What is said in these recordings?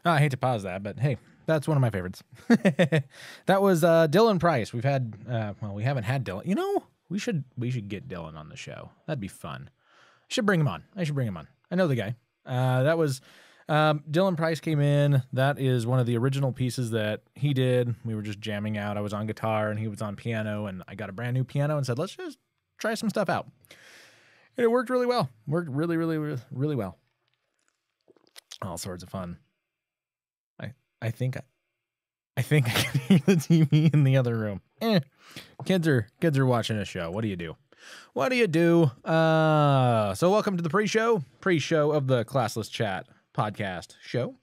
I hate to pause that, but hey, that's one of my favorites. That was Dylan Price. We've had, well, we haven't had Dylan. You know, we should get Dylan on the show. That'd be fun. I should bring him on. I know the guy. That was Dylan Price came in. That is one of the original pieces that he did. We were just jamming out. I was on guitar and he was on piano, and I got a brand new piano and said, let's just try some stuff out. And it worked really well. Worked really, really, really well. All sorts of fun. I think I can hear the TV in the other room. Kids are watching a show. What do you do? So welcome to the pre-show of the Classless Chat podcast show.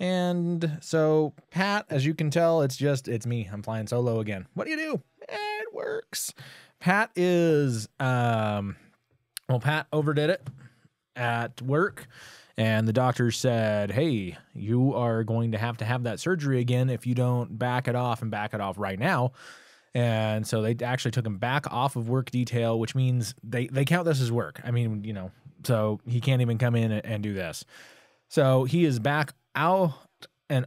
And so Pat, as you can tell, it's me. I'm flying solo again. What do you do? It works. Pat is, Pat overdid it at work. And the doctor said, hey, you are going to have that surgery again if you don't back it off right now. And so they actually took him back off of work detail, which means they count this as work. I mean, you know, so he can't even come in and do this. So he is back out and,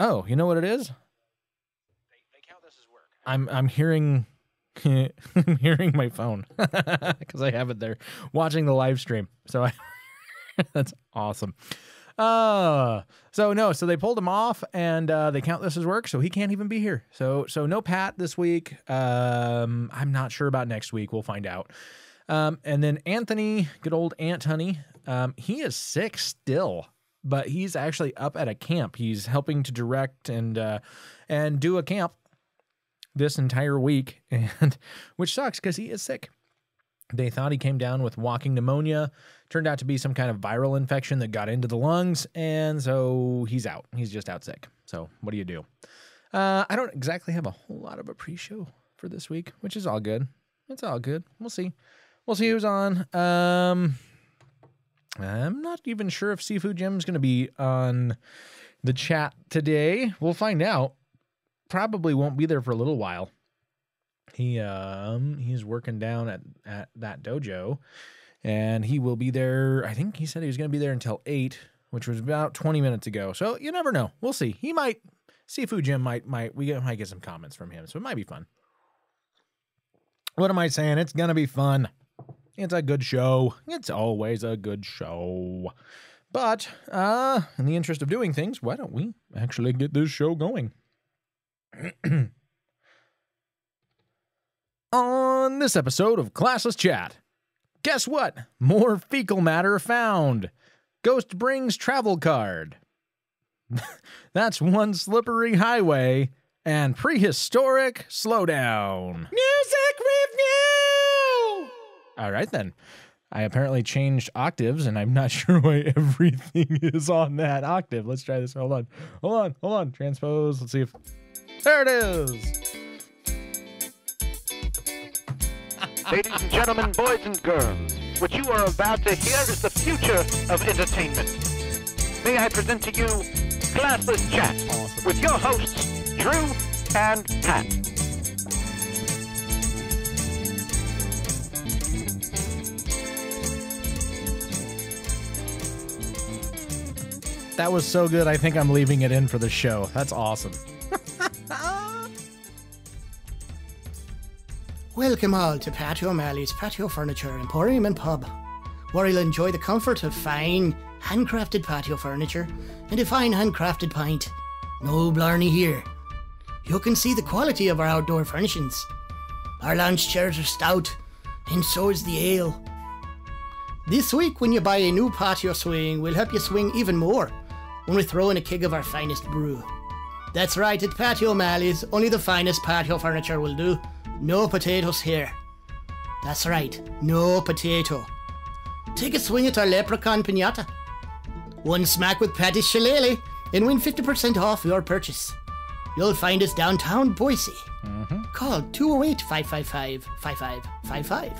oh, you know what it is? They count this as work. I'm hearing... I'm hearing my phone because I have it there watching the live stream. So that's awesome. So they pulled him off and they count this as work. So he can't even be here. So no Pat this week. I'm not sure about next week. We'll find out. And then Anthony, good old Aunt Honey. He is sick still, but he's actually up at a camp. He's helping to direct and do a camp this entire week, and which sucks because he is sick. They thought he came down with walking pneumonia. Turned out to be some kind of viral infection that got into the lungs, and so he's out. He's just out sick. So what do you do? I don't exactly have a whole lot of a pre-show for this week, which is all good. It's all good. We'll see. We'll see who's on. I'm not even sure if Seafood Jim's going to be on the chat today. We'll find out. Probably won't be there for a little while. He's working down at that dojo, and he will be there. I think he said he was going to be there until 8, which was about 20 minutes ago. So you never know. We'll see. Seafood Jim might get some comments from him, so it might be fun. What am I saying? It's going to be fun. It's a good show. It's always a good show. But in the interest of doing things, why don't we actually get this show going? On this episode of Classless Chat, guess what? More fecal matter found. Ghost brings travel card. That's one slippery highway. And prehistoric slowdown. Music review! All right, then. I apparently changed octaves, and I'm not sure why everything is on that octave. Let's try this. Hold on. Transpose. Let's see if... There it is. Ladies and gentlemen, boys and girls, what you are about to hear is the future of entertainment. May I present to you Classless Chat with your hosts, Drew and Pat. That was so good, I think I'm leaving it in for the show. That's awesome. Welcome all to Pat O'Malley's Patio Furniture Emporium and Pub, where you'll enjoy the comfort of fine, handcrafted patio furniture and a fine handcrafted pint. No blarney here. You can see the quality of our outdoor furnishings. Our lounge chairs are stout, and so is the ale. This week, when you buy a new patio swing, we'll help you swing even more when we throw in a keg of our finest brew. That's right, at Patio O'Malley's, only the finest patio furniture will do. No potatoes here. That's right, no potato. Take a swing at our leprechaun piñata. One smack with Patty's shillelagh and win 50% off your purchase. You'll find us downtown Boise. Call 208-555-5555.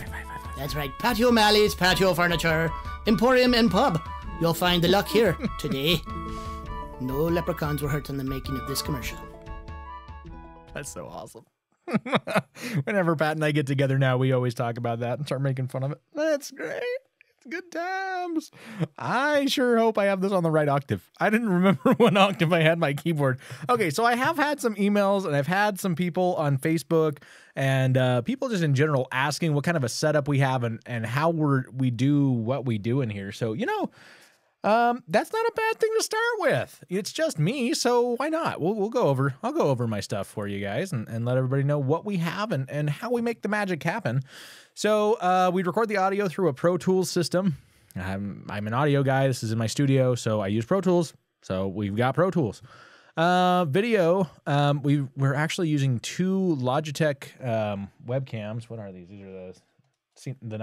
That's right, Patio O'Malley's Patio Furniture Emporium and Pub. You'll find the luck here today. No leprechauns were hurt in the making of this commercial. That's so awesome. Whenever Pat and I get together now, we always talk about that and start making fun of it. That's great. It's Good times. I sure hope I have this on the right octave. I didn't remember what octave I had my keyboard. Okay, so I have had some emails and I've had some people on Facebook and people just in general asking what kind of a setup we have and how we do what we do in here. So, that's not a bad thing to start with. It's just me, so why not? I'll go over my stuff for you guys and let everybody know what we have and how we make the magic happen. So we record the audio through a Pro Tools system. I'm an audio guy. This is in my studio, so I use Pro Tools. So we've got Pro Tools. Video, we're actually using 2 Logitech webcams. What are these? These are the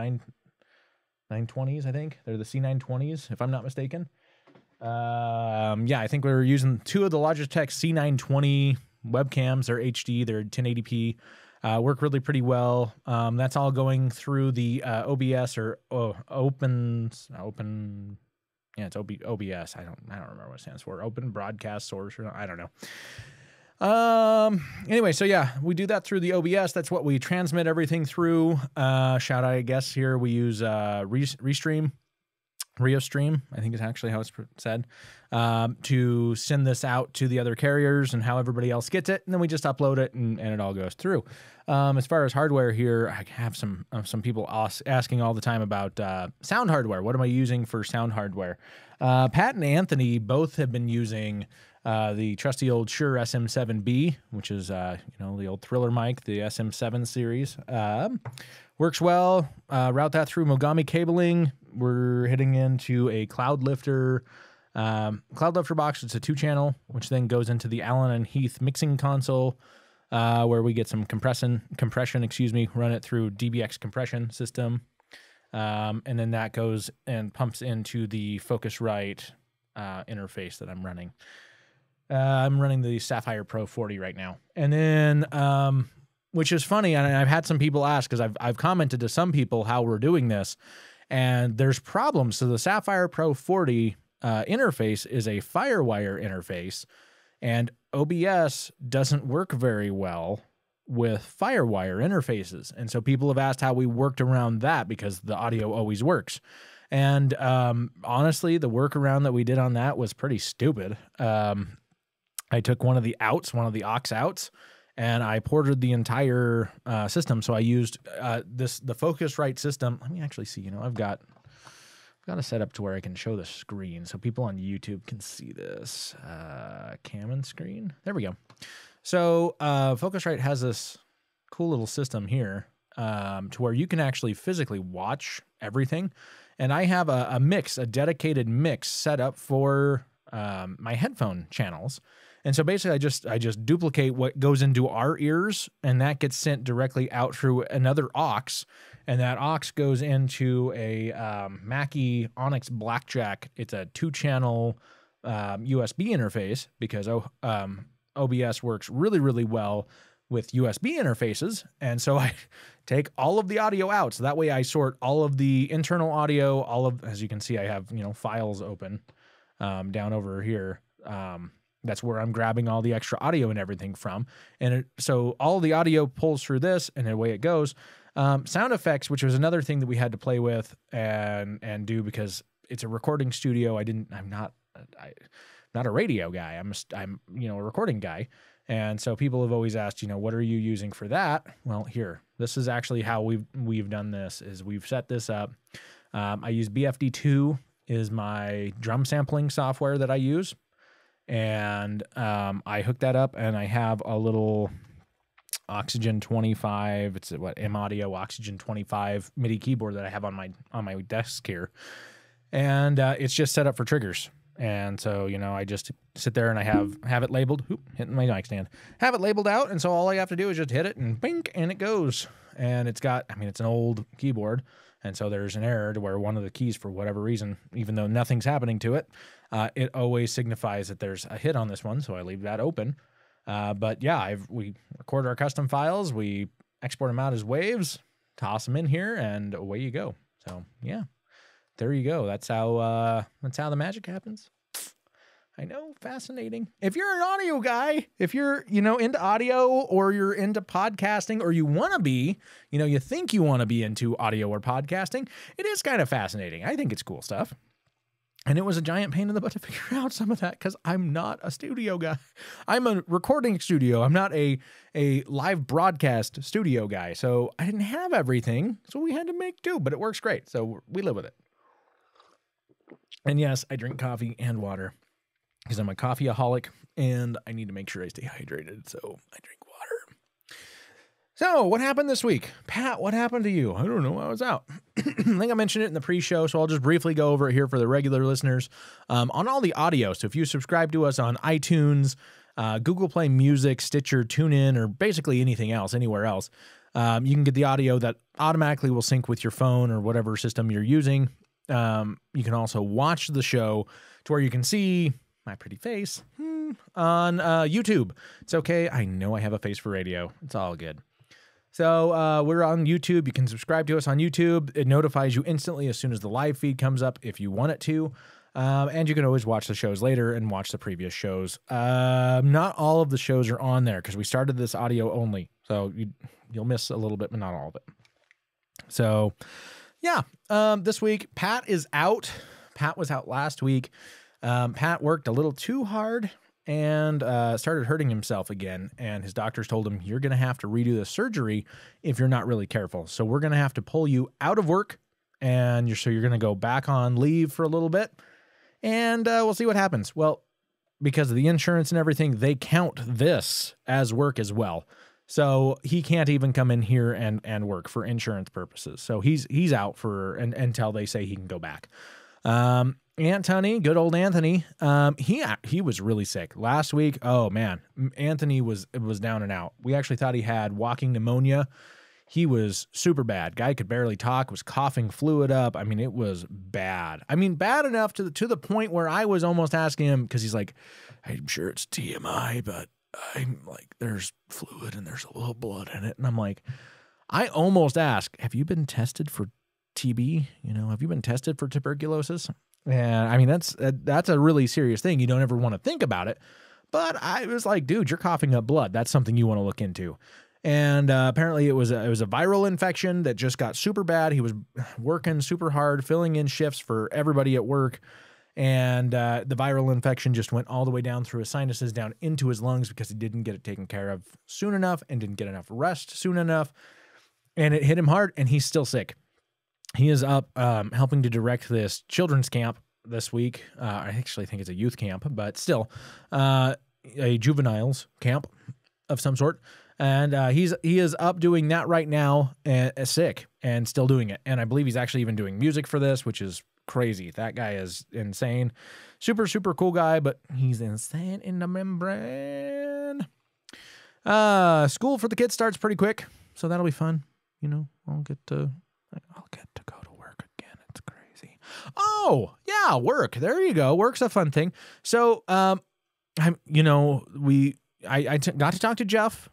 920s, I think. They're the C920s, if I'm not mistaken. Yeah, I think we're using 2 of the Logitech C920 webcams. They're HD, they're 1080p. Work really pretty well. That's all going through the OBS or open. Yeah, it's OBS. I don't remember what it stands for. Open Broadcast Source, or I don't know. Anyway, so yeah, we do that through the OBS. That's what we transmit everything through. Shout out, I guess, here we use Restream, I think is actually how it's said, to send this out to the other carriers and how everybody else gets it. And then we just upload it and it all goes through. As far as hardware here, I have some people asking all the time about sound hardware. What am I using for sound hardware? Pat and Anthony both have been using the trusty old Shure SM7B, which is, the old Thriller mic, the SM7 series. Works well. Route that through Mogami cabling. We're hitting into a Cloudlifter box. It's a 2-channel, which then goes into the Allen and Heath mixing console, where we get some compression, run it through DBX compression system. And then that goes and pumps into the Focusrite interface that I'm running. I'm running the Sapphire Pro 40 right now. And then, which is funny, and I've had some people ask, because I've commented to some people how we're doing this, and there's problems. So the Sapphire Pro 40 interface is a Firewire interface, and OBS doesn't work very well with Firewire interfaces. And so people have asked how we worked around that, because the audio always works. And honestly, the workaround that we did on that was pretty stupid. I took one of the aux outs, and I ported the entire system. So I used the Focusrite system. Let me actually see. I've got a setup to where I can show the screen so people on YouTube can see this. Cam and screen. There we go. So Focusrite has this cool little system here to where you can actually physically watch everything. And I have a dedicated mix set up for my headphone channels. And so basically I just duplicate what goes into our ears, and that gets sent directly out through another aux, and that aux goes into a Mackie Onyx Blackjack. It's a 2-channel USB interface, because OBS works really, really well with USB interfaces. And so I take all of the audio out. So that way I sort all of the internal audio, as you can see, I have, files open down over here. That's where I'm grabbing all the extra audio and everything from. And so all the audio pulls through this, and away it goes. Sound effects, which was another thing that we had to play with and do, because it's a recording studio. I'm not a radio guy. I'm a recording guy. And so people have always asked, what are you using for that? Well, this is actually how we've done this, is we've set this up. I use BFD2 is my drum sampling software that I use. And I hook that up, and I have a little Oxygen 25. It's what M-Audio Oxygen 25 MIDI keyboard that I have on my desk here, and it's just set up for triggers. And so I just sit there and I have it labeled. Hitting my mic stand. Have it labeled out, and so all I have to do is just hit it, and bing, and it goes. And it's an old keyboard. And so there's an error to where one of the keys, for whatever reason, even though nothing's happening to it, it always signifies that there's a hit on this one. So I leave that open. But yeah, we record our custom files, we export them out as waves, toss them in here, and away you go. So yeah, there you go. That's how the magic happens. I know, fascinating. If you're an audio guy, if you're, into audio or you're into podcasting or you want to be, you think you want to be into audio or podcasting, it is kind of fascinating. I think it's cool stuff. And it was a giant pain in the butt to figure out some of that because I'm not a studio guy. I'm a recording studio. I'm not a live broadcast studio guy. So I didn't have everything. So we had to make do, but it works great. So we live with it. And yes, I drink coffee and water because I'm a coffeeaholic and I need to make sure I stay hydrated. So I drink water. So what happened this week? Pat, what happened to you? I don't know. I was out. I think I mentioned it in the pre-show, so I'll just briefly go over it here for the regular listeners. On all the audio, so if you subscribe to us on iTunes, Google Play Music, Stitcher, TuneIn, or basically anything else, anywhere else, you can get the audio that automatically will sync with your phone or whatever system you're using. You can also watch the show to where you can see my pretty face on YouTube. It's okay. I know I have a face for radio. It's all good. So we're on YouTube. You can subscribe to us on YouTube. It notifies you instantly as soon as the live feed comes up if you want it to. And you can always watch the shows later and watch the previous shows. Not all of the shows are on there because we started this audio only. So you'll miss a little bit, but not all of it. So yeah, this week, Pat is out. Pat was out last week. Pat worked a little too hard and started hurting himself again. And his doctors told him, you're going to have to redo the surgery if you're not really careful. So we're going to have to pull you out of work. And you're going to go back on leave for a little bit. And we'll see what happens. Well, because of the insurance and everything, they count this as work as well. So he can't even come in here and work for insurance purposes. So he's out for until they say he can go back. Anthony, good old Anthony, he was really sick last week. Oh man, Anthony was down and out. We actually thought he had walking pneumonia. He was super bad. Guy could barely talk, was coughing fluid up. I mean, it was bad. I mean, bad enough to the point where I was almost asking him, because he's like, I'm sure it's TMI, but I'm like, there's fluid and there's a little blood in it. And I'm like, I almost asked, have you been tested for TB? Have you been tested for tuberculosis? And I mean, that's a really serious thing. You don't ever want to think about it. But I was like, dude, you're coughing up blood. That's something you want to look into. And apparently it was a viral infection that just got super bad. He was working super hard, filling in shifts for everybody at work. And the viral infection just went all the way down through his sinuses, down into his lungs because he didn't get it taken care of soon enough and didn't get enough rest soon enough. And it hit him hard, and he's still sick. He is up helping to direct this children's camp this week. I actually think it's a youth camp, but still a juveniles camp of some sort. And he is up doing that right now, sick and still doing it. And I believe he's actually even doing music for this, which is crazy. That guy is insane. Super, super cool guy, but he's insane in the membrane. School for the kids starts pretty quick, so that'll be fun. I'll get to go to work again. It's crazy. Oh, yeah, work. There you go. Work's a fun thing. So, I got to talk to Geoff.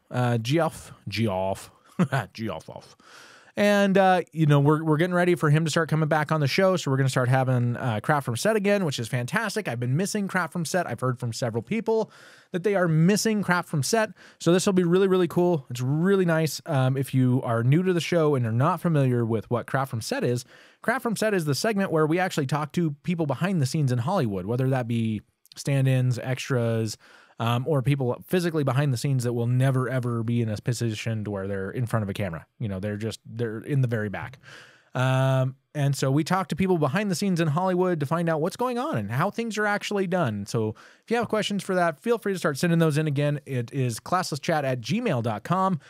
And, we're getting ready for him to start coming back on the show. So we're going to start having Craft from Set again, which is fantastic. I've been missing Craft from Set. I've heard from several people that they are missing Craft from Set. So this will be really, really cool. It's really nice. If you are new to the show and are not familiar with what Craft from Set is the segment where we actually talk to people behind the scenes in Hollywood, whether that be stand-ins, extras, or people physically behind the scenes that will never, ever be in a position to where they're in front of a camera. They're in the very back. And so we talk to people behind the scenes in Hollywood to find out what's going on and how things are actually done. So if you have questions for that, feel free to start sending those in again. It is classlesschat@gmail.com.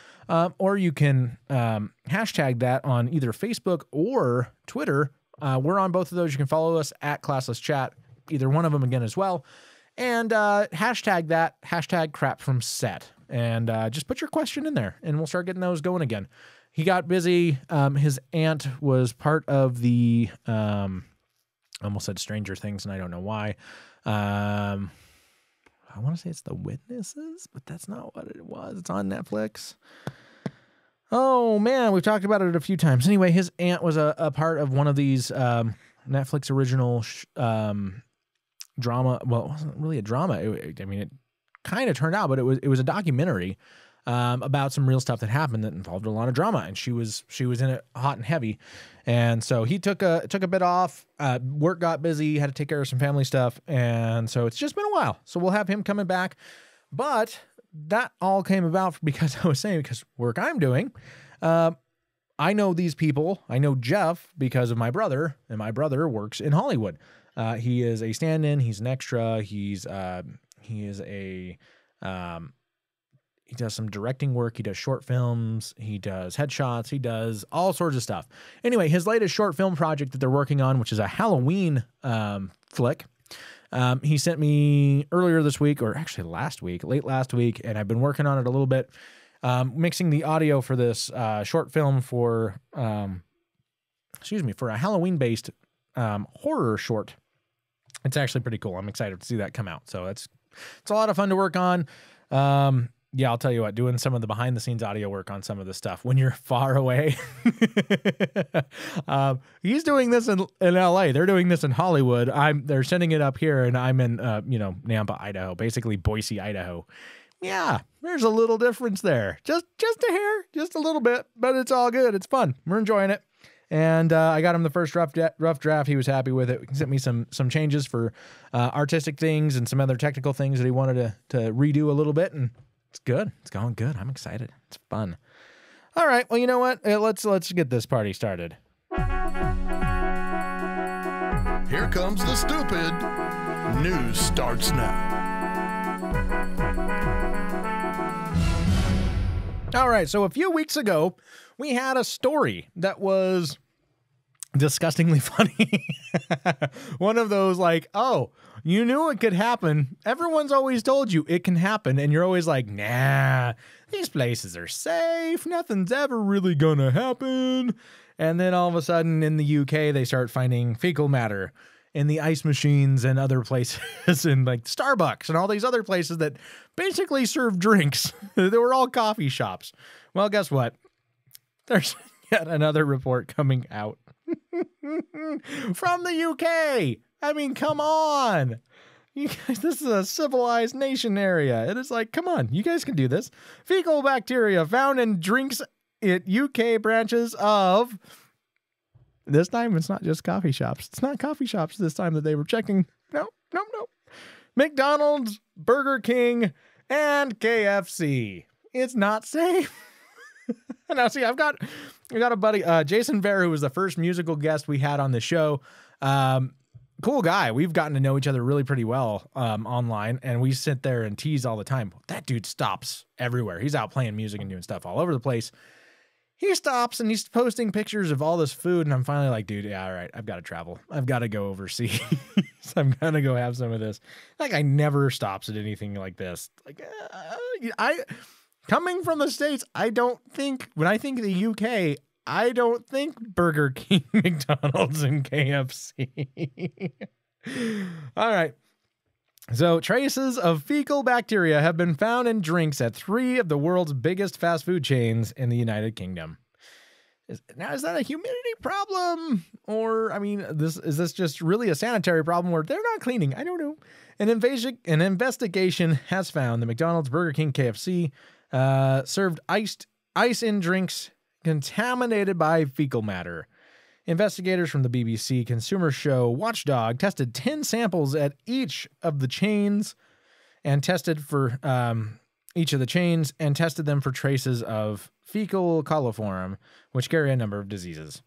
Or you can hashtag that on either Facebook or Twitter. We're on both of those. You can follow us at ClasslessChat, either one of them again as well. And hashtag that, hashtag crap from set. And just put your question in there, and we'll start getting those going again. He got busy. His aunt was part of the, I almost said Stranger Things, and I don't know why. I want to say it's The Witnesses, but that's not what it was. It's on Netflix. Oh, man, we've talked about it a few times. Anyway, his aunt was a part of one of these Netflix original drama. Well, it wasn't really a drama. It kind of turned out, but it was a documentary about some real stuff that happened that involved a lot of drama, and she was in it hot and heavy. And so he took a bit off. Work got busy, had to take care of some family stuff, and so it's just been a while. So we'll have him coming back, but that all came about because work I'm doing. I know these people. I know Jeff because of my brother, and my brother works in Hollywood. He is a stand-in. He's an extra. He does some directing work. He does short films. He does headshots. He does all sorts of stuff. Anyway, his latest short film project that they're working on, which is a Halloween flick, he sent me earlier this week, or actually late last week, and I've been working on it a little bit, mixing the audio for this short film for a Halloween-based horror short. It's actually pretty cool. I'm excited to see that come out. So it's a lot of fun to work on. Yeah, I'll tell you what, doing some of the behind the scenes audio work on some of the stuff when you're far away. He's doing this in LA. They're doing this in Hollywood. They're sending it up here, and I'm in Nampa, Idaho, basically Boise, Idaho. Yeah, there's a little difference there. Just a hair, just a little bit, but it's all good. It's fun. We're enjoying it. And I got him the first rough draft. He was happy with it. He sent me some changes for artistic things and some other technical things that he wanted to redo a little bit, and it's good. It's going good. I'm excited. It's fun. All right. Well, you know what? Let's get this party started. Here comes the stupid. News starts now. All right. So a few weeks ago, we had a story that was disgustingly funny. One of those like, oh, you knew it could happen. Everyone's always told you it can happen. And you're always like, nah, these places are safe. Nothing's ever really gonna happen. And then all of a sudden in the UK, they start finding fecal matter in the ice machines and other places and like Starbucks and all these other places that basically serve drinks. They were all coffee shops. Well, guess what? There's yet another report coming out from the UK. I mean, come on. You guys, this is a civilized nation area. It is like, come on, you guys can do this. Fecal bacteria found in drinks at UK branches of... This time, it's not just coffee shops. It's not coffee shops this time that they were checking. No. McDonald's, Burger King, and KFC. It's not safe. Now, see, I got a buddy, Jason Ver, who was the first musical guest we had on the show. Cool guy. We've gotten to know each other really pretty well online, and we sit there and tease all the time. That dude stops everywhere. He's out playing music and doing stuff all over the place. He stops and he's posting pictures of all this food, and I'm finally like, dude, yeah, all right, I've got to travel. I've got to go overseas. I'm going to go have some of this. Like, I never stops at anything like this. Like, coming from the States, when I think the UK, I don't think Burger King, McDonald's, and KFC. All right. So traces of fecal bacteria have been found in drinks at 3 of the world's biggest fast food chains in the United Kingdom. Now, is that a humidity problem? Or, I mean, is this just really a sanitary problem where they're not cleaning? I don't know. An investigation has found that McDonald's, Burger King, KFC served ice in drinks contaminated by fecal matter. Investigators from the BBC consumer show Watchdog tested 10 samples at each of the chains and tested for each of the chains and tested them for traces of fecal coliform, which carry a number of diseases.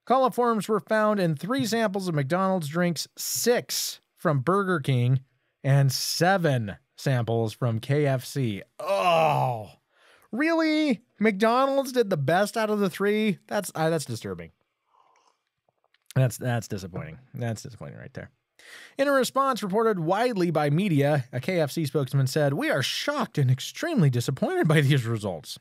Coliforms were found in 3 samples of McDonald's drinks, 6 from Burger King, and 7 samples from KFC. Oh, really? McDonald's did the best out of the 3? That's disturbing. That's disappointing. That's disappointing right there. In a response reported widely by media, a KFC spokesman said, "We are shocked and extremely disappointed by these results."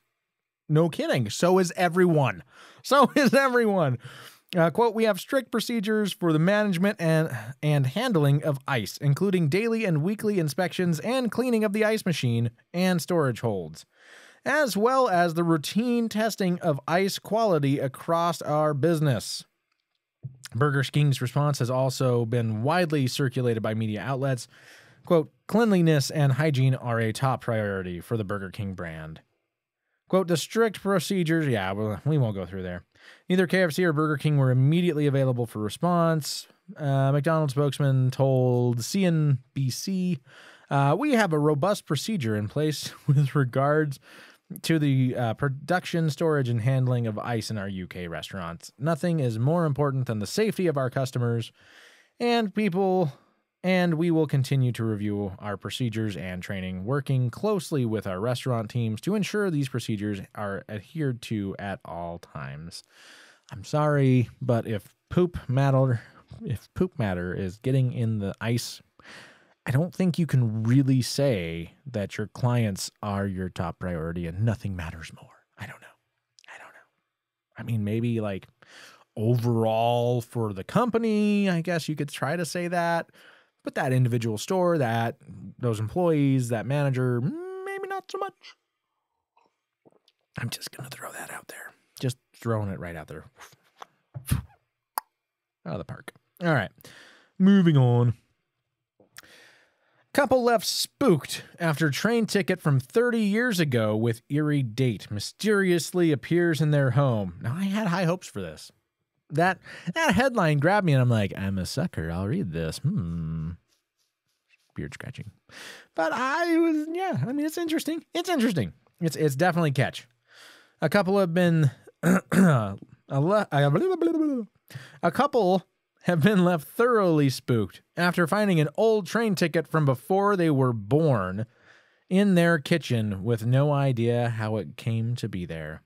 No kidding. So is everyone. Quote, "We have strict procedures for the management and handling of ice, including daily and weekly inspections and cleaning of the ice machine and storage holds, as well as the routine testing of ice quality across our business." Burger King's response has also been widely circulated by media outlets. Quote, cleanliness and hygiene are a top priority for the Burger King brand. Quote, the strict procedures, we won't go through there. Neither KFC or Burger King were immediately available for response. McDonald's spokesman told CNBC, we have a robust procedure in place with regards to the production, storage, and handling of ice in our UK restaurants. Nothing is more important than the safety of our customers and people, and we will continue to review our procedures and training, working closely with our restaurant teams to ensure these procedures are adhered to at all times. I'm sorry, but if poop matter is getting in the ice, I don't think you can really say that your clients are your top priority and nothing matters more. I don't know. I mean, maybe like overall for the company, I guess you could try to say that. But that individual store, those employees, that manager, maybe not so much. I'm just going to throw that out there. Just throwing it right out there. Out of the park. All right. Moving on. Couple left spooked after train ticket from 30 years ago with eerie date mysteriously appears in their home. Now, I had high hopes for this. That headline grabbed me, and I'm like, I'm a sucker. I'll read this. Beard scratching. But it's interesting. It's definitely catch. A couple have been left thoroughly spooked after finding an old train ticket from before they were born in their kitchen with no idea how it came to be there.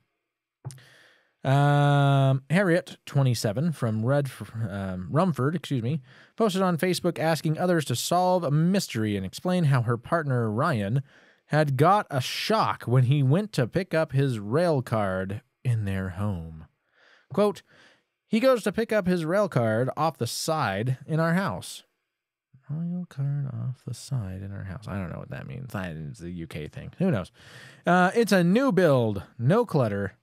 Harriet, 27, from Rumford, posted on Facebook asking others to solve a mystery and explain how her partner, Ryan, had got a shock when he went to pick up his rail card in their home. Quote, he goes to pick up his rail card off the side in our house. Rail card off the side in our house. I don't know what that means. It's a UK thing. Who knows? It's a new build, no clutter.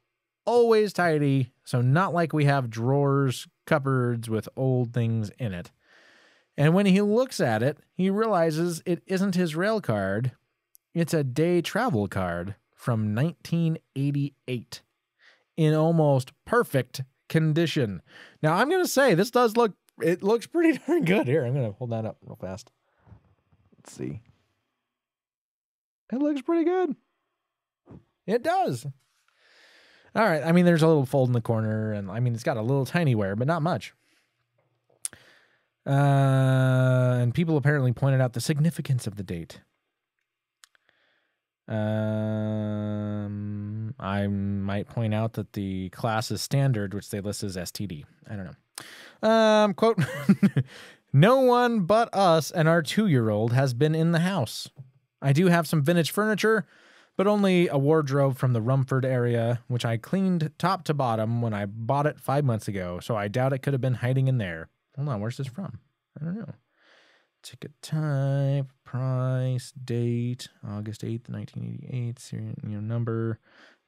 Always tidy, so not like we have drawers, cupboards with old things in it. And when he looks at it, he realizes it isn't his rail card. It's a day travel card from 1988 in almost perfect condition. Now, I'm going to say this looks pretty darn good. Here, I'm going to hold that up real fast. Let's see. It looks pretty good. It does. All right. I mean, there's a little fold in the corner, and I mean, it's got a little tiny wear, but not much. And people apparently pointed out the significance of the date. I might point out that the class is standard, which they list as STD. I don't know. Quote, no one but us and our 2-year-old has been in the house. I do have some vintage furniture, but only a wardrobe from the Rumford area, which I cleaned top to bottom when I bought it 5 months ago, so I doubt it could have been hiding in there. Hold on, where's this from? I don't know. Ticket type, price, date, August 8th, 1988, serial number,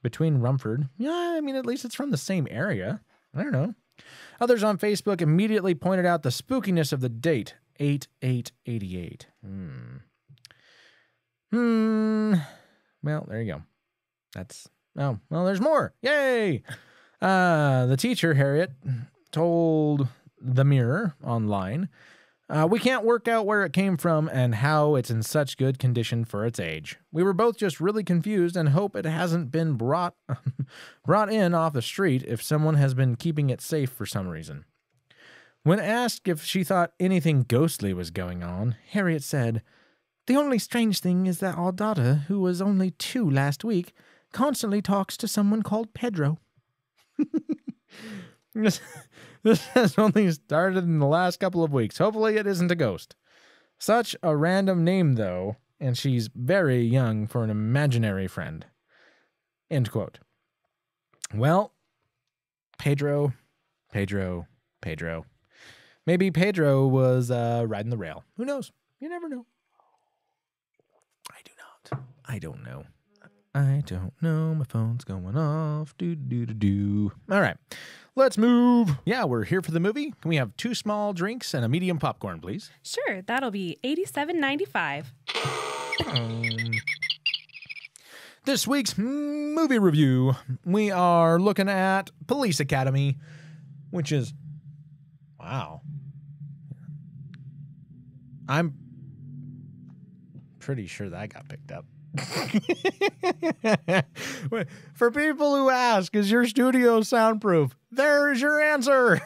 between Rumford. Yeah, I mean, at least it's from the same area. I don't know. Others on Facebook immediately pointed out the spookiness of the date, 8/8/88. Well, there you go. There's more. Yay! The teacher, Harriet, told The Mirror online, we can't work out where it came from and how it's in such good condition for its age. We were both just really confused and hope it hasn't been brought in off the street if someone has been keeping it safe for some reason. When asked if she thought anything ghostly was going on, Harriet said, the only strange thing is that our daughter, who was only 2 last week, constantly talks to someone called Pedro. This has only started in the last couple of weeks. Hopefully it isn't a ghost. Such a random name, though, and she's very young for an imaginary friend. End quote. Well, Pedro. Maybe Pedro was riding the rail. Who knows? You never know. I don't know. I don't know. My phone's going off. Do. All right. Let's move. Yeah, we're here for the movie. Can we have 2 small drinks and a medium popcorn, please? Sure, that'll be $87.95. This week's movie review, we are looking at Police Academy, which is, wow. I'm pretty sure that got picked up. For people who ask, is your studio soundproof? There's your answer.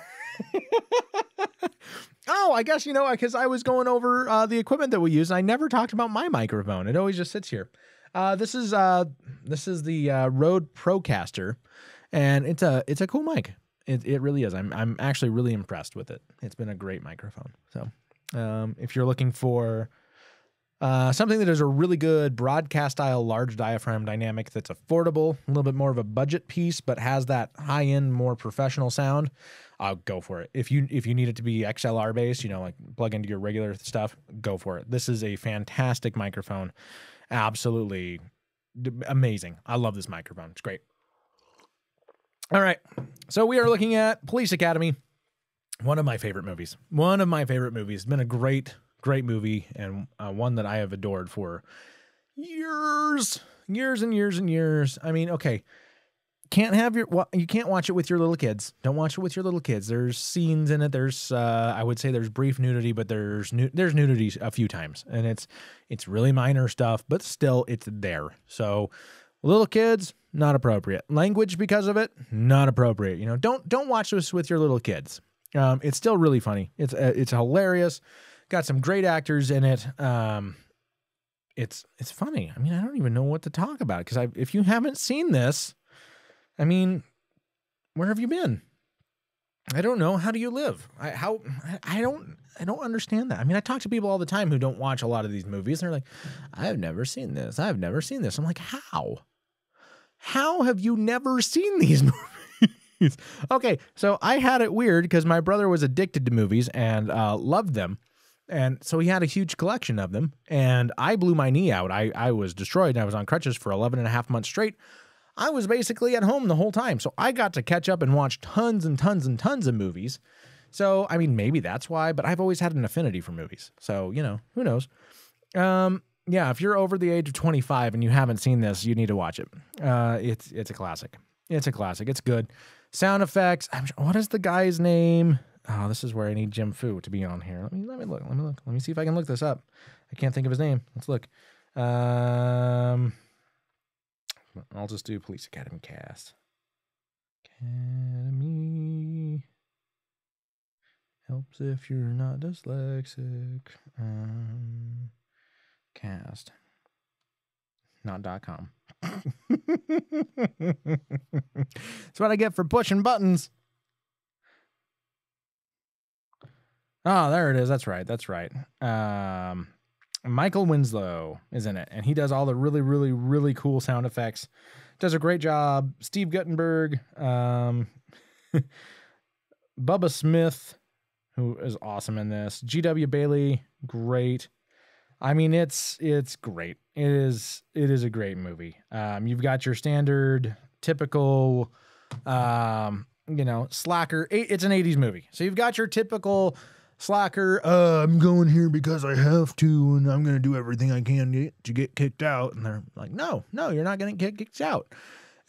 Oh, I guess, because I was going over the equipment that we use, and I never talked about my microphone. It always just sits here. This is the Rode Procaster, and it's a cool mic. It really is. I'm actually really impressed with it. It's been a great microphone. So if you're looking for something that is a really good broadcast style large diaphragm dynamic that's affordable, a little bit more of a budget piece, but has that high end, more professional sound, I'll go for it. If you need it to be XLR based, like plug into your regular stuff, go for it. This is a fantastic microphone. Absolutely amazing. I love this microphone. It's great. All right. So we are looking at Police Academy. One of my favorite movies. It's been a great movie, and one that I have adored for years and years. I mean, okay, you can't watch it with your little kids. Don't watch it with your little kids. There's scenes in it. There's I would say there's brief nudity, but there's nudity a few times, and it's really minor stuff, but still it's there. So little kids, not appropriate. Language because of it, not appropriate. Don't watch this with your little kids. It's still really funny. It's hilarious. Got some great actors in it. It's funny. I mean, I don't even know what to talk about, because if you haven't seen this, I mean, where have you been? I don't know. How do you live? I don't understand that. I mean, I talk to people all the time who don't watch a lot of these movies, and they're like, I've never seen this. I'm like, how? How have you never seen these movies? Okay, so I had it weird because my brother was addicted to movies and loved them. And so he had a huge collection of them, and I blew my knee out. I was destroyed. I was on crutches for 11 and a half months straight. I was basically at home the whole time. So I got to catch up and watch tons and tons and tons of movies. So, I mean, maybe that's why, but I've always had an affinity for movies. So, who knows? Yeah, if you're over the age of 25 and you haven't seen this, you need to watch it. It's a classic. It's a classic. It's good. Sound effects. What is the guy's name? Oh, this is where I need Jim Fu to be on here. Let me look. Let me see if I can look this up. I can't think of his name. Let's look. I'll just do Police Academy cast. Academy helps if you're not dyslexic. Cast. Not .com. That's what I get for pushing buttons. Oh, there it is. That's right. Michael Winslow is in it, and he does all the really, really, really cool sound effects. Does a great job. Steve Guttenberg, Bubba Smith, who is awesome in this. G.W. Bailey, great. I mean, it's great. It is a great movie. You've got your standard, typical, slacker. It's an 80s movie, so you've got your typical slacker, I'm going here because I have to, and I'm going to do everything I can to get kicked out. And they're like, no, you're not going to get kicked out.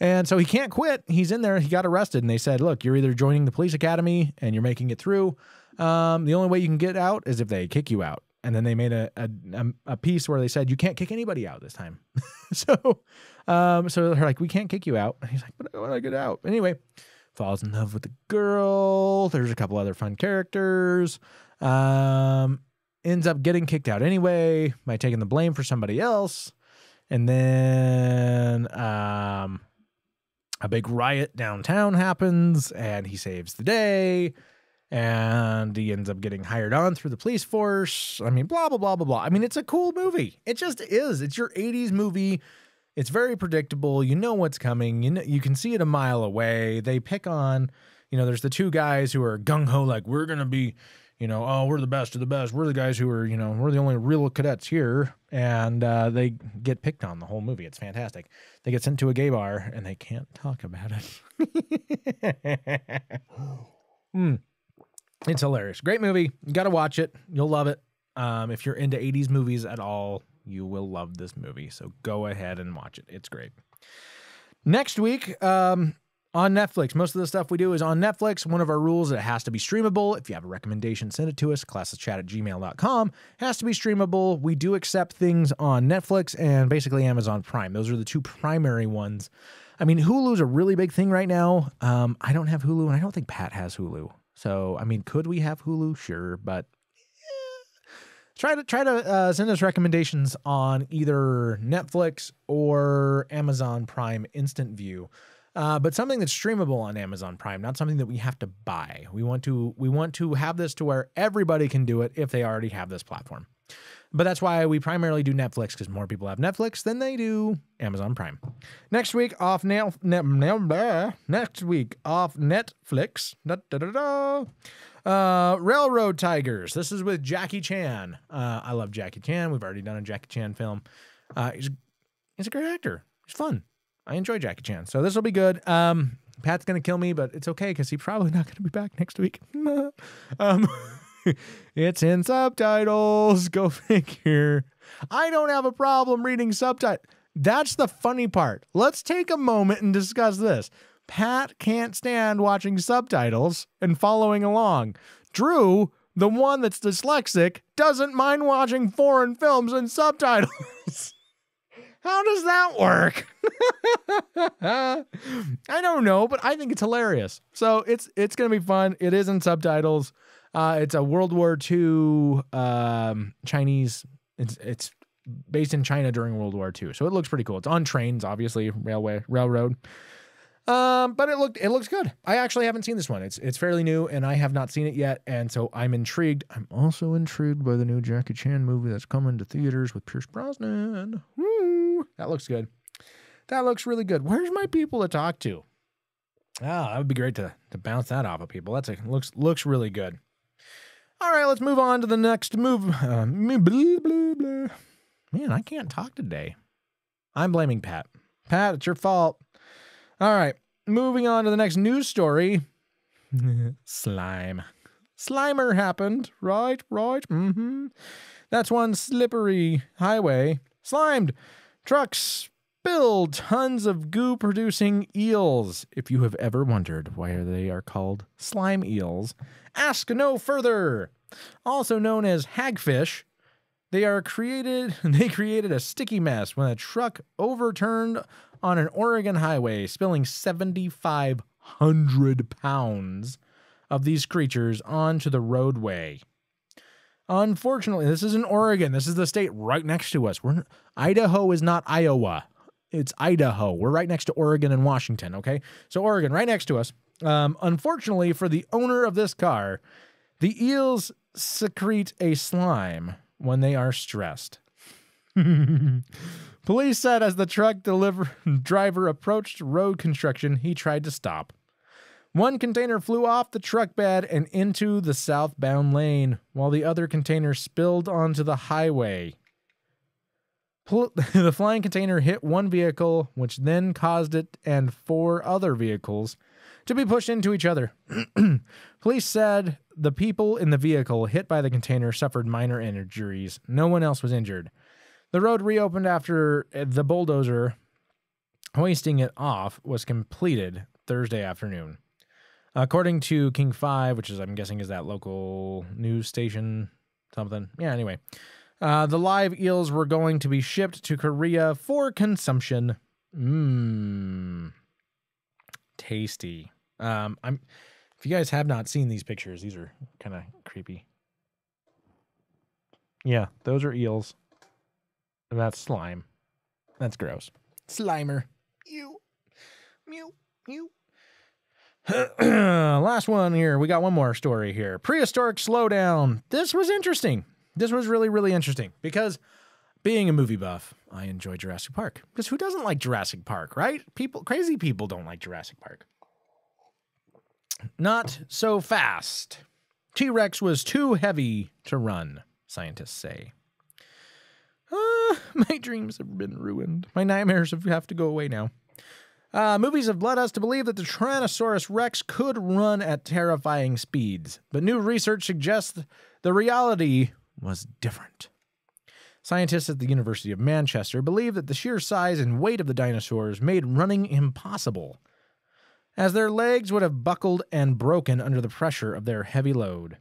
And so he can't quit. He's in there. He got arrested, and they said, look, you're either joining the police academy and you're making it through. The only way you can get out is if they kick you out. And then they made a piece where they said, you can't kick anybody out this time. So they're like, we can't kick you out. And he's like, but I want to get out. Anyway, falls in love with the girl. There's a couple other fun characters. Ends up getting kicked out anyway by taking the blame for somebody else. And then a big riot downtown happens, and he saves the day. And he ends up getting hired on through the police force. I mean, blah, blah, blah, blah, blah. I mean, it's a cool movie. It just is. It's your 80s movie. It's very predictable. You know what's coming. You can see it a mile away. They pick on, there's the two guys who are gung-ho, like, we're going to be, oh, we're the best of the best. We're the guys who are, we're the only real cadets here. And they get picked on the whole movie. It's fantastic. They get sent to a gay bar and they can't talk about it. It's hilarious. Great movie. You got to watch it. You'll love it. If you're into 80s movies at all, you will love this movie. So go ahead and watch it. It's great. Next week, on Netflix. Most of the stuff we do is on Netflix. One of our rules, it has to be streamable. If you have a recommendation, send it to us, classlesschat@gmail.com. Has to be streamable. We do accept things on Netflix and basically Amazon Prime. Those are the two primary ones. I mean, Hulu's a really big thing right now. I don't have Hulu, and I don't think Pat has Hulu. So, I mean, could we have Hulu? Sure, but try to send us recommendations on either Netflix or Amazon Prime Instant View. But something that's streamable on Amazon Prime, not something that we have to buy. We want to have this to where everybody can do it if they already have this platform. But that's why we primarily do Netflix, because more people have Netflix than they do Amazon Prime. Next week off Netflix. Railroad Tigers. This is with Jackie Chan. I love Jackie Chan. We've already done a Jackie Chan film. He's a great actor. He's fun. I enjoy Jackie Chan. So this will be good. Pat's going to kill me, but it's okay because he's probably not going to be back next week. It's in subtitles. Go figure. I don't have a problem reading subtitles. That's the funny part. Let's take a moment and discuss this. Pat can't stand watching subtitles and following along. Drew, the one that's dyslexic, doesn't mind watching foreign films and subtitles. How does that work? I don't know, but I think it's hilarious. So it's going to be fun. It is in subtitles. It's a World War II Chinese. It's based in China during World War II. So it looks pretty cool. It's on trains, obviously, railroad. But it looks good. I actually haven't seen this one. It's fairly new, and I have not seen it yet, and so I'm intrigued. I'm also intrigued by the new Jackie Chan movie that's coming to theaters with Pierce Brosnan. Woo! That looks good. That looks really good. Where's my people to talk to? That would be great to bounce that off of people. Looks really good. All right, let's move on to the next move. Man, I can't talk today. I'm blaming Pat. Pat, it's your fault. All right, moving on to the next news story. Slime. Slimer happened. Right. Mm-hmm. That's one slippery highway. Slimed. Trucks spilled tons of goo-producing eels. If you have ever wondered why they are called slime eels, ask no further. Also known as hagfish, they created a sticky mess when a truck overturned on an Oregon highway, spilling 7,500 pounds of these creatures onto the roadway. Unfortunately, this is in Oregon. This is the state right next to us. Idaho is not Iowa. It's Idaho. We're right next to Oregon and Washington, okay? So Oregon, right next to us. Unfortunately for the owner of this car, the eels secrete a slime when they are stressed. Police said as the truck driver approached road construction, he tried to stop. One container flew off the truck bed and into the southbound lane, while the other container spilled onto the highway. The flying container hit one vehicle, which then caused it and 4 other vehicles to be pushed into each other. Police said the people in the vehicle hit by the container suffered minor injuries. No one else was injured. The road reopened after the bulldozer hoisting it off was completed Thursday afternoon. According to King 5, which is, I'm guessing, is that local news station, something. Yeah, anyway. The live eels were going to be shipped to Korea for consumption. Tasty. If you guys have not seen these pictures, these are kind of creepy. Yeah, those are eels. And that's slime. That's gross. Slimer. Ew. Mew. Mew. Last one here. We got one more story here. Prehistoric slowdown. This was interesting. This was really, really interesting because being a movie buff, I enjoy Jurassic Park. Because who doesn't like Jurassic Park, right? Crazy people don't like Jurassic Park. Not so fast. T-Rex was too heavy to run, scientists say. My dreams have been ruined. My nightmares have to go away now. Movies have led us to believe that the Tyrannosaurus Rex could run at terrifying speeds, but new research suggests the reality was different. Scientists at the University of Manchester believe that the sheer size and weight of the dinosaurs made running impossible, as their legs would have buckled and broken under the pressure of their heavy load.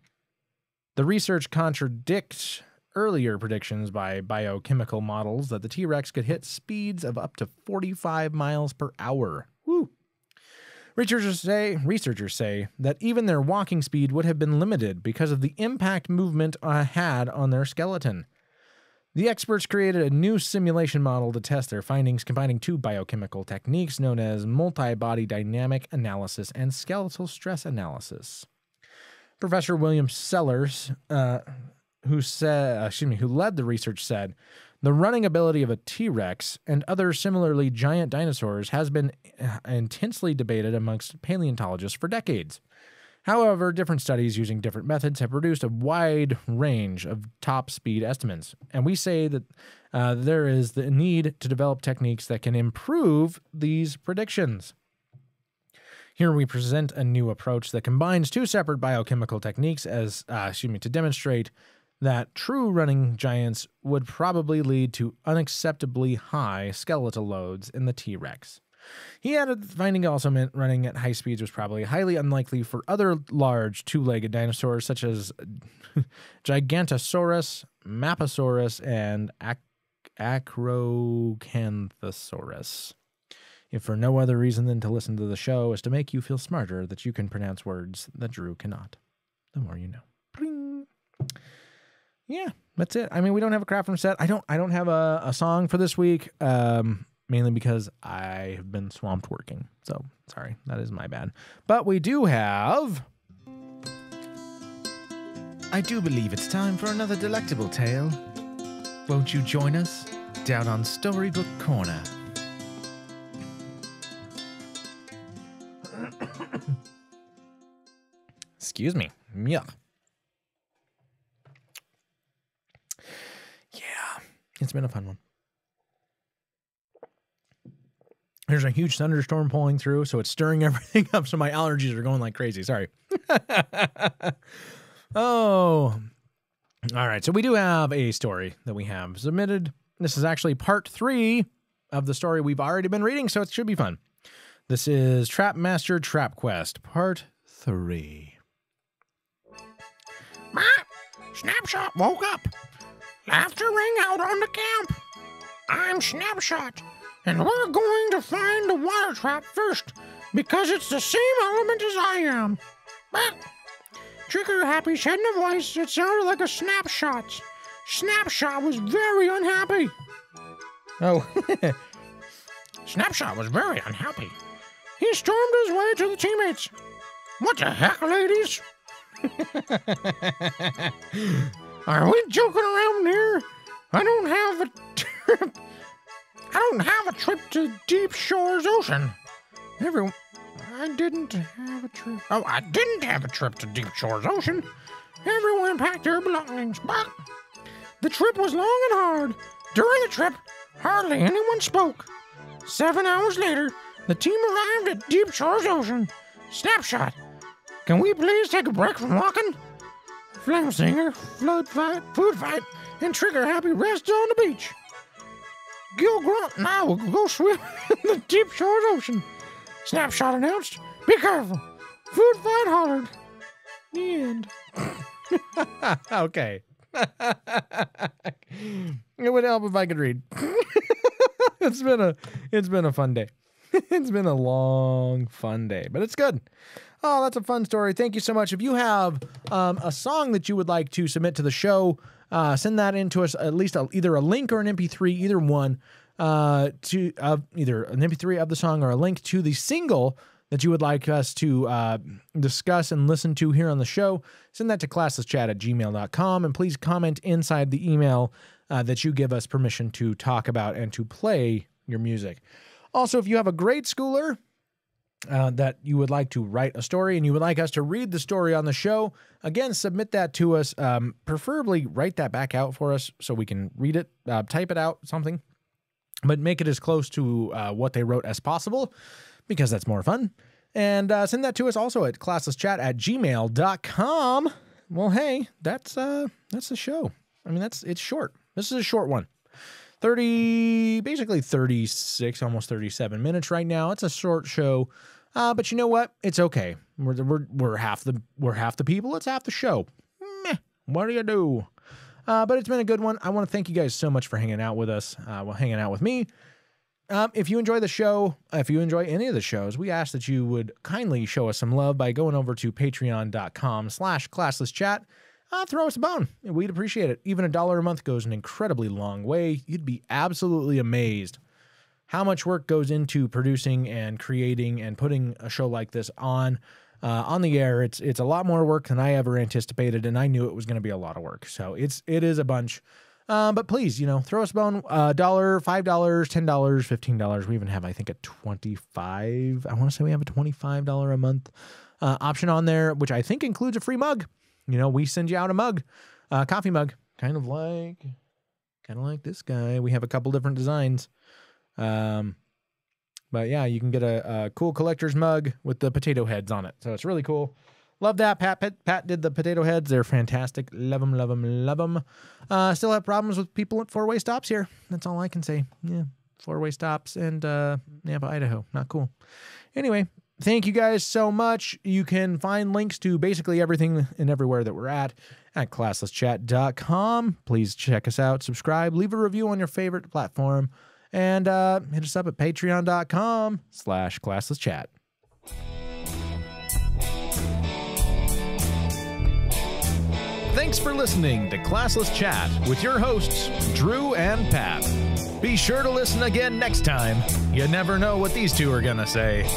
The research contradicts earlier predictions by biochemical models that the T-Rex could hit speeds of up to 45 miles per hour. Woo! Researchers say that even their walking speed would have been limited because of the impact movement had on their skeleton. The experts created a new simulation model to test their findings, combining two biochemical techniques known as multi-body dynamic analysis and skeletal stress analysis. Professor William Sellers, who led the research, said, "The running ability of a T-Rex and other similarly giant dinosaurs has been intensely debated amongst paleontologists for decades. However, different studies using different methods have produced a wide range of top speed estimates, and we say that there is the need to develop techniques that can improve these predictions." Here we present a new approach that combines two separate biochemical techniques to demonstrate that true running giants would probably lead to unacceptably high skeletal loads in the T-Rex. He added that the finding also meant running at high speeds was probably highly unlikely for other large two-legged dinosaurs such as Gigantosaurus, Maposaurus, and Acrocanthosaurus. If for no other reason than to listen to the show is to make you feel smarter that you can pronounce words that Drew cannot. The more you know. Bling. Yeah, that's it. I mean, we don't have a craft room set. I don't have a song for this week, mainly because I have been swamped working. So, sorry, that is my bad. But we do have... I do believe it's time for another delectable tale. Won't you join us down on Storybook Corner? Excuse me. Yeah. It's been a fun one. There's a huge thunderstorm pulling through, so it's stirring everything up, so my allergies are going like crazy. Sorry. Oh. All right, so we do have a story that we have submitted. This is actually part 3 of the story we've already been reading, so it should be fun. This is Trap Master Trap Quest, part 3. Snapshot woke up. Laughter rang out on the camp. I'm Snapshot, and we're going to find the water trap first, because it's the same element as I am. But Trigger Happy said in a voice that sounded like a Snapshot's. Snapshot was very unhappy. Oh. Snapshot was very unhappy. He stormed his way to the teammates. What the heck, ladies? Are we joking around here? I don't have a trip to Deep Shores Ocean. I didn't have a trip. Oh, I didn't have a trip to Deep Shores Ocean. Everyone packed their belongings, but the trip was long and hard. During the trip, hardly anyone spoke. 7 hours later, the team arrived at Deep Shores Ocean. Snapshot, can we please take a break from walking? Flame Singer, Food Fight, and Trigger Happy rest on the beach. Gil Grunt and I will go swim in the Deep Shores Ocean. Snapshot announced, be careful. Food Fight hollered. The end. Okay. It would help if I could read. It's been a fun day. It's been a long, fun day, but it's good. Oh, that's a fun story. Thank you so much. If you have a song that you would like to submit to the show, send that in to us, at least either a link or an MP3, either one, to either an MP3 of the song or a link to the single that you would like us to discuss and listen to here on the show. Send that to ClasslessChat@gmail.com, and please comment inside the email that you give us permission to talk about and to play your music. Also, if you have a grade schooler that you would like to write a story and you would like us to read the story on the show, again, submit that to us. Preferably write that back out for us so we can read it, type it out, something, but make it as close to what they wrote as possible, because that's more fun. And send that to us also at classlesschat@gmail.com. Well, hey, that's the show. I mean, it's short. This is a short one. Basically 36, almost 37 minutes right now. It's a short show, but you know what? It's okay. We're half the people. It's half the show. Meh. What do you do? But it's been a good one. I want to thank you guys so much for hanging out with us. Hanging out with me. If you enjoy the show, if you enjoy any of the shows, we ask that you would kindly show us some love by going over to patreon.com/ClasslessChat. Throw us a bone. We'd appreciate it. Even $1 a month goes an incredibly long way. You'd be absolutely amazed how much work goes into producing and creating and putting a show like this on the air. It's a lot more work than I ever anticipated, and I knew it was going to be a lot of work. So it is a bunch. But please, throw us a bone. $1, $5, $10, $15. We even have, I think, a $25. I want to say we have a $25 a month option on there, which I think includes a free mug. We send you out a mug, coffee mug, kind of like this guy. We have a couple different designs. But yeah, you can get a cool collector's mug with the potato heads on it. So it's really cool. Love that. Pat did the potato heads. They're fantastic. Love them, love them, love them. Still have problems with people at four-way stops here. That's all I can say. Yeah, four-way stops and Nampa, Idaho. Not cool. Anyway, thank you guys so much. You can find links to basically everything and everywhere that we're at ClasslessChat.com. Please check us out, subscribe, leave a review on your favorite platform, and hit us up at patreon.com/ClasslessChat. Thanks for listening to Classless Chat with your hosts, Drew and Pat. Be sure to listen again next time. You never know what these two are gonna say.